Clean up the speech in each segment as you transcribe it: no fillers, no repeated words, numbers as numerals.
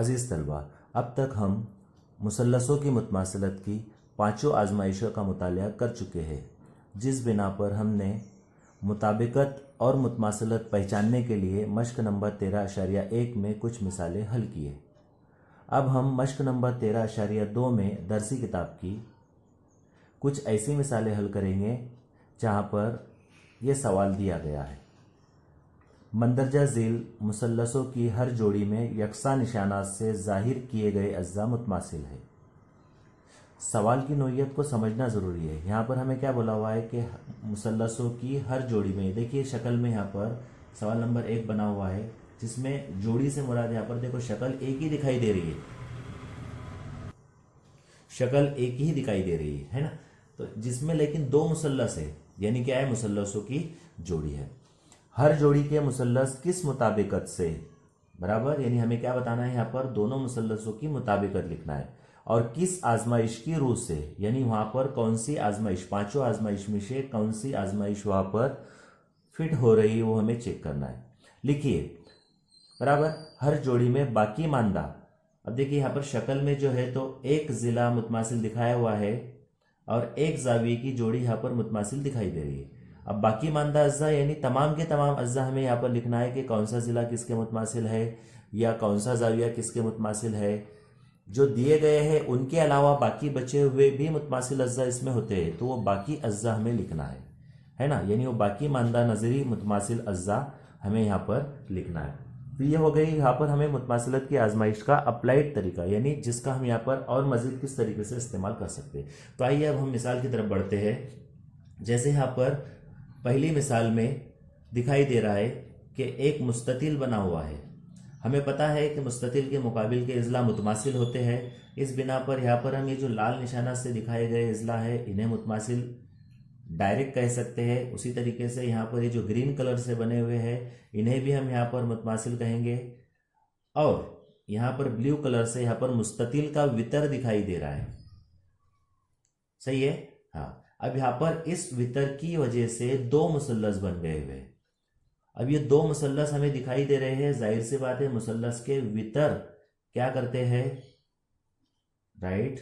अजीज़ तलबा, अब तक हम मुसल्लसों की मुतमासिलत की पाँचों आजमाइशों का मुतालिया कर चुके हैं, जिस बिना पर हमने मुताबिकत और मुतमासिलत पहचानने के लिए मश्क नंबर 13.1 में कुछ मिसालें हल किए। अब हम मश्क नंबर 13.2 में दरसी किताब की कुछ ऐसी मिसालें हल करेंगे जहाँ पर यह सवाल दिया गया है। मंदरजा झील मुसल्लसों की हर जोड़ी में यकसा निशानात से जाहिर किए गए अज्जा मुतमासिल है। सवाल की नोयत को समझना ज़रूरी है। यहाँ पर हमें क्या बोला हुआ है कि मुसल्लसों की हर जोड़ी में, देखिए शक्ल में यहाँ पर सवाल नंबर 1 बना हुआ है, जिसमें जोड़ी से मुराद यहाँ पर देखो शक्ल एक ही दिखाई दे रही है, शक्ल एक ही दिखाई दे रही है ना। तो जिसमें लेकिन दो मुसल्लस है, यानी क्या है, मुसल्लसों की जोड़ी है। हर जोड़ी के मुसल्लस किस मुताबिकत से बराबर, यानी हमें क्या बताना है, यहाँ पर दोनों मुसल्लसों की मुताबिकत लिखना है, और किस आजमाइश की रूह से, यानी वहां पर कौन सी आजमाइश, पांचों आजमाइश में से कौन सी आजमाइश वहां पर फिट हो रही है, वो हमें चेक करना है। लिखिए बराबर, हर जोड़ी में बाकी मानदा। अब देखिए यहाँ पर शक्ल में जो है तो एक जिला मुतमासिल दिखाया हुआ है और एक जाविये की जोड़ी यहाँ पर मुतमासिल दिखाई दे रही है। अब बाकी मानदा अज्जा यानी तमाम के तमाम अज्जा हमें यहाँ पर लिखना है कि कौन सा जिला किसके मुतमासिल है या कौन सा जाविया किसके मुतमासिल है। जो दिए गए हैं उनके अलावा बाकी बचे हुए भी मुतमासिल अज्जा इसमें होते हैं, तो वो बाकी अज्जा हमें लिखना है ना, यानी वो बाकी मानदा नजरी मुतमासिल अज्जा हमें यहाँ पर लिखना है। तो ये हो गई यहाँ पर हमें मुतमासिलत की आजमाइश का अप्लाइड तरीका, यानी जिसका हम यहाँ पर और मजीद किस तरीके से इस्तेमाल कर सकते हैं। तो आइए अब हम मिसाल की तरफ बढ़ते हैं। जैसे यहाँ पर पहली मिसाल में दिखाई दे रहा है कि एक मुस्ततिल बना हुआ है। हमें पता है कि मुस्ततिल के मुकाबिल के इजला मुतमासिल होते हैं। इस बिना पर यहाँ पर हम ये जो लाल निशाना से दिखाए गए इजला है, इन्हें मुतमासिल डायरेक्ट कह सकते हैं। उसी तरीके से यहाँ पर ये जो ग्रीन कलर से बने हुए हैं, इन्हें भी हम यहाँ पर मुतमासिल कहेंगे। और यहाँ पर ब्लू कलर से यहाँ पर मुस्ततिल का वितर दिखाई दे रहा है, सही है। हाँ, अब यहाँ पर इस वितर की वजह से दो मुसल्लस बन गए हुए। अब ये दो मुसल्लस हमें दिखाई दे रहे हैं, जाहिर सी बात है मुसल्लस के वितर क्या करते हैं, राइट,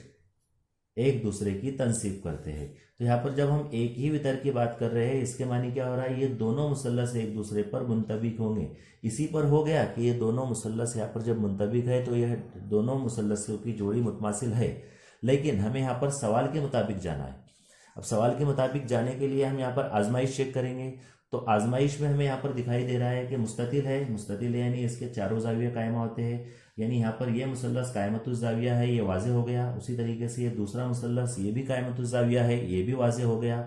एक दूसरे की तनसीब करते हैं। तो यहाँ पर जब हम एक ही वितर की बात कर रहे हैं, इसके मानी क्या हो रहा है, ये दोनों मुसल्लस एक दूसरे पर मुंतबिक होंगे। इसी पर हो गया कि ये दोनों मुसल्लस यहाँ पर जब मुंतबिक है तो यह दोनों मुसल्लसों की जोड़ी मुतमासिल है। लेकिन हमें यहाँ पर सवाल के मुताबिक जाना है। अब सवाल के मुताबिक जाने के लिए हम यहाँ पर आजमाइश चेक करेंगे। तो आजमाइश में हमें यहाँ पर दिखाई दे रहा है कि मुस्ततिल है, मुस्ततिल यानी इसके चारों जाविया कायमा होते हैं, यानी यहाँ पर यह मुसल्लस कायमतुज जाविया है, ये वाजे हो गया। उसी तरीके से ये दूसरा मुसल्लस ये भी कायमतुज जाविया है, ये भी वाजे हो गया।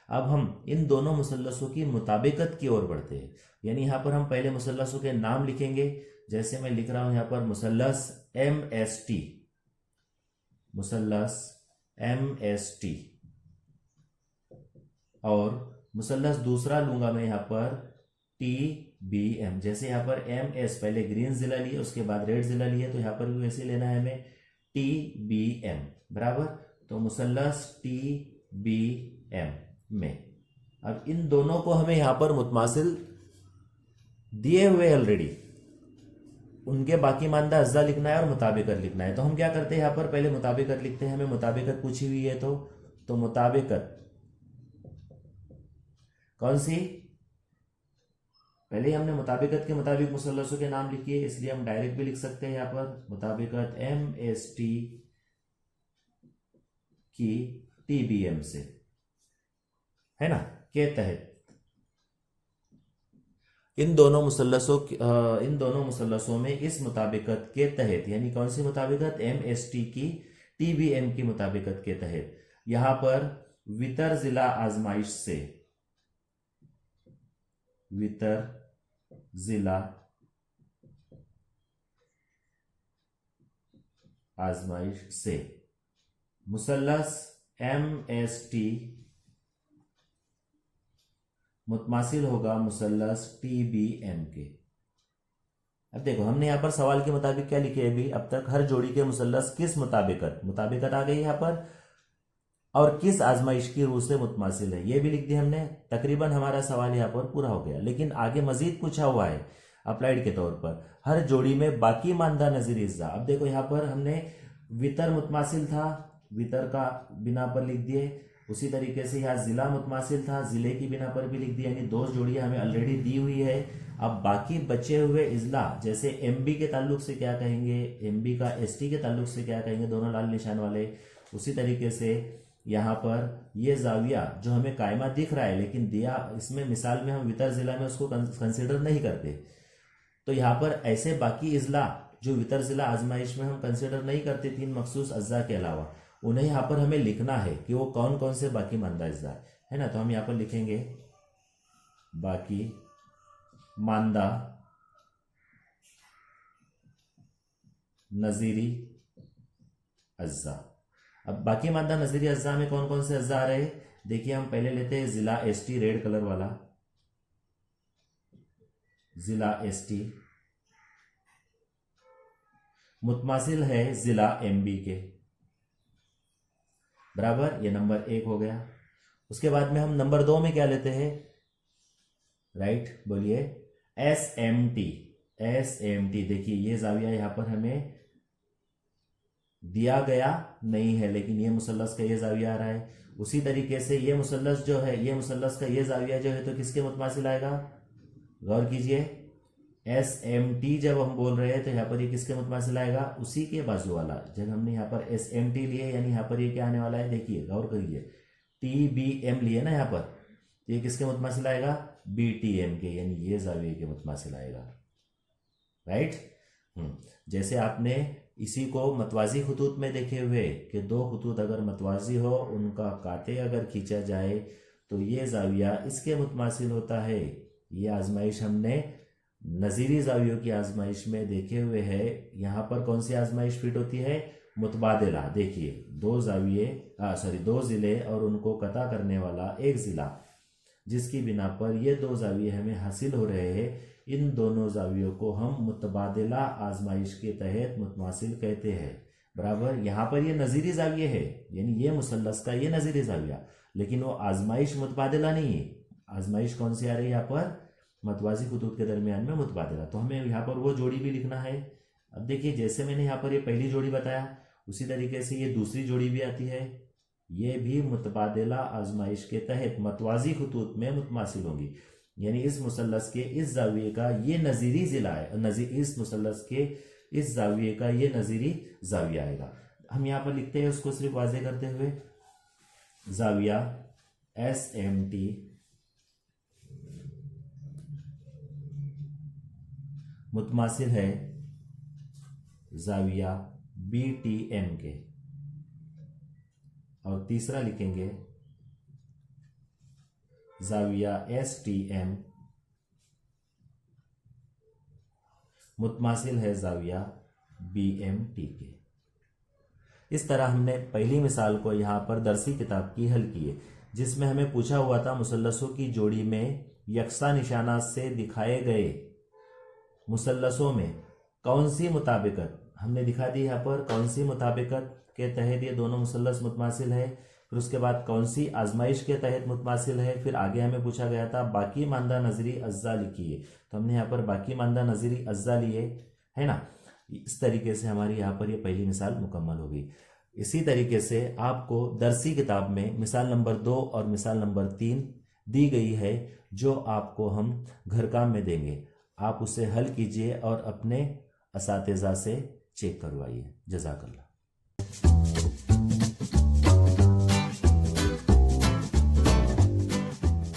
अब हम इन दोनों मुसल्लसों की मुताबिकत की ओर बढ़ते हैं, यानी यहाँ पर हम पहले मुसल्लसों के नाम लिखेंगे। जैसे मैं लिख रहा हूँ यहाँ पर मुसल्लस MST, मुसल्लस MST, और मुसल्लस दूसरा लूंगा मैं यहाँ पर TBM। जैसे यहाँ पर MS पहले ग्रीन जिला लिए, उसके बाद रेड जिला लिए, तो यहाँ पर भी वैसे लेना है हमें TBM बराबर। तो मुसल्लस TBM में अब इन दोनों को हमें यहाँ पर मुतमासिल दिए हुए ऑलरेडी, उनके बाकी मानदा अज्जा लिखना है और मुताबिकत लिखना है। तो हम क्या करते हैं, यहाँ पर पहले मुताबिकत लिखते हैं। हमें मुताबिकत पूछी हुई है तो मुताबिकत कौन सी, पहले हमने मुताबिकत के मुताबिक मुसल्लसों के नाम लिखिए, इसलिए हम डायरेक्ट भी लिख सकते हैं यहाँ पर मुताबिकत MST की TBM से, है ना, के तहत इन दोनों मुसल्लसों में इस मुताबिकत के तहत, यानी कौन सी मुताबिकत, MST की TBM की मुताबिकत के तहत यहां पर वितर जिला आजमाइश से, वितर जिला आजमाइश से मुसल्लस MST मुतमासिल होगा मुसल्लस TBM के। अब देखो हमने यहां पर सवाल के मुताबिक क्या लिखे अभी अब तक, हर जोड़ी के मुसल्लस किस मुताबिकत आ गई यहां पर, और किस आजमाइश की रूह से मुतमासिल है, ये भी लिख दिया हमने। तकरीबन हमारा सवाल यहाँ पर पूरा हो गया। लेकिन आगे मजीद पूछा हुआ है, अप्लाइड के तौर पर हर जोड़ी में बाकी मानदा नजीरी अज्जा। अब देखो यहाँ पर हमने वितर मुतमासिल था, वितर का बिना पर लिख दिए। उसी तरीके से यहाँ जिला मुतमासिल था, जिले की बिना पर भी लिख दिया, यानी दो जोड़ियां हमें ऑलरेडी दी हुई है। अब बाकी बचे हुए इजला, जैसे एमबी के ताल्लुक से क्या कहेंगे, एमबी का एसटी के ताल्लुक से क्या कहेंगे, दोनों लाल निशान वाले। उसी तरीके से यहाँ पर ये जाविया जो हमें कायमा दिख रहा है, लेकिन दिया इसमें मिसाल में हम वितर जिला में उसको कंसिडर नहीं करते, तो यहाँ पर ऐसे बाकी इजला जो वितर जिला आजमाइश में हम कंसिडर नहीं करते तीन मखसूस अज्जा के अलावा, उन्हें यहाँ पर हमें लिखना है कि वो कौन कौन से बाकी मानदा अज्जा है ना। तो हम यहाँ पर लिखेंगे बाकी मानदा नजीरी अज्जा। अब बाकी मानदा नजीरी अज्जा में कौन कौन से अज्जा आ रहे हैं, देखिए हम पहले लेते हैं जिला एसटी, रेड कलर वाला जिला एसटी मुतमासिल है जिला एमबी के, बराबर, ये नंबर 1 हो गया। उसके बाद में हम नंबर 2 में क्या लेते हैं, राइट, बोलिए, एसएमटी। एसएमटी देखिए ये जाविया यहां पर हमें दिया गया नहीं है, लेकिन ये मुसल्लस का ये जाविया आ रहा है। उसी तरीके से ये मुसल्लस जो है, ये मुसल्लस का ये जाविया जो है तो किसके मुतमासिल आएगा, गौर कीजिए, एसएमटी जब हम बोल रहे हैं तो यहाँ पर ये किसके मुतमासिल आएगा, उसी के बाजू वाला। जब हमने यहाँ पर एसएमटी लिए यानी यहाँ पर ये क्या आने वाला है, देखिए गौर करिए, टीबीएम लिए ना यहाँ पर, ये किसके मुतमासिल आएगा, बीटीएम के, यानी ये जाविये के मुतमासिल आएगा, राइट। जैसे आपने इसी को मतवाजी खतूत में देखे हुए कि दो खतूत अगर मतवाजी हो, उनका काते अगर खींचा जाए तो ये जाविया इसके मुतमासिल होता है। ये आजमाइश हमने नजीरी जावियों की आजमाइश में देखे हुए है। यहाँ पर कौन सी आजमाइश फिट होती है, मुतबादिला। देखिए दो जाविये दो जिले और उनको कता करने वाला एक जिला, जिसकी बिना पर ये दो जाविये हमें हासिल हो रहे हैं, इन दोनों जावियों को हम मुतबादिला आजमाइश के तहत मुतमासिल कहते हैं, बराबर। यहाँ पर ये नजीरी जाविये है, यानी ये मुसल्लस का ये नजीरी जाविया, लेकिन वो आजमाइश मुतबादिला नहीं है। आजमाइश कौन सी आ रही है यहाँ पर, मतवाजी खतूत के दरमियान में मुतबादिला। तो हमें यहाँ पर वो जोड़ी भी लिखना है। अब देखिए जैसे मैंने यहाँ पर ये पहली जोड़ी बताया, उसी तरीके से ये दूसरी जोड़ी भी आती है, ये भी मुतबादिला आजमाइश के तहत मतवाजी खतूत में मुतमासिल होंगी, यानी इस मुसल्लस के इस जाविये का ये नजीरी जिला है, इस मुसल्लस के इस जाविये का ये नजीरी जाविया आएगा। हम यहाँ पर लिखते हैं उसको सिर्फ वाज़ेह करते हुए, जाविया एसएमटी मुतमासिल है जाविया बीटीएम के, और तीसरा लिखेंगे जाविया एसटीएम मुतमासिल है जाविया बीएमटी के। इस तरह हमने पहली मिसाल को यहाँ पर दरसी किताब की हल की है, जिसमें हमें पूछा हुआ था मुसल्लसों की जोड़ी में यकसा निशाना से दिखाए गए मुसल्लसों में कौन सी मुताबिकत, हमने दिखा दी यहाँ पर कौन सी मुताबिकत के तहत ये दोनों मुसल्लस मुतमासिल है, फिर उसके बाद कौन सी आजमाइश के तहत मुतमासिल है, फिर आगे हमें पूछा गया था बाकी मानदा नजरी अज्जा लिखिए, तो हमने यहाँ पर बाकी मानदा नजरी अज्जा लिए, है ना। इस तरीके से हमारी यहाँ पर ये पहली मिसाल मुकम्मल हो गई। इसी तरीके से आपको दरसी किताब में मिसाल नंबर 2 और मिसाल नंबर 3 दी गई है, जो आपको हम घर काम में देंगे। आप उसे हल कीजिए और अपने असातिज़ा से चेक करवाइए। जज़ाकल्लाह।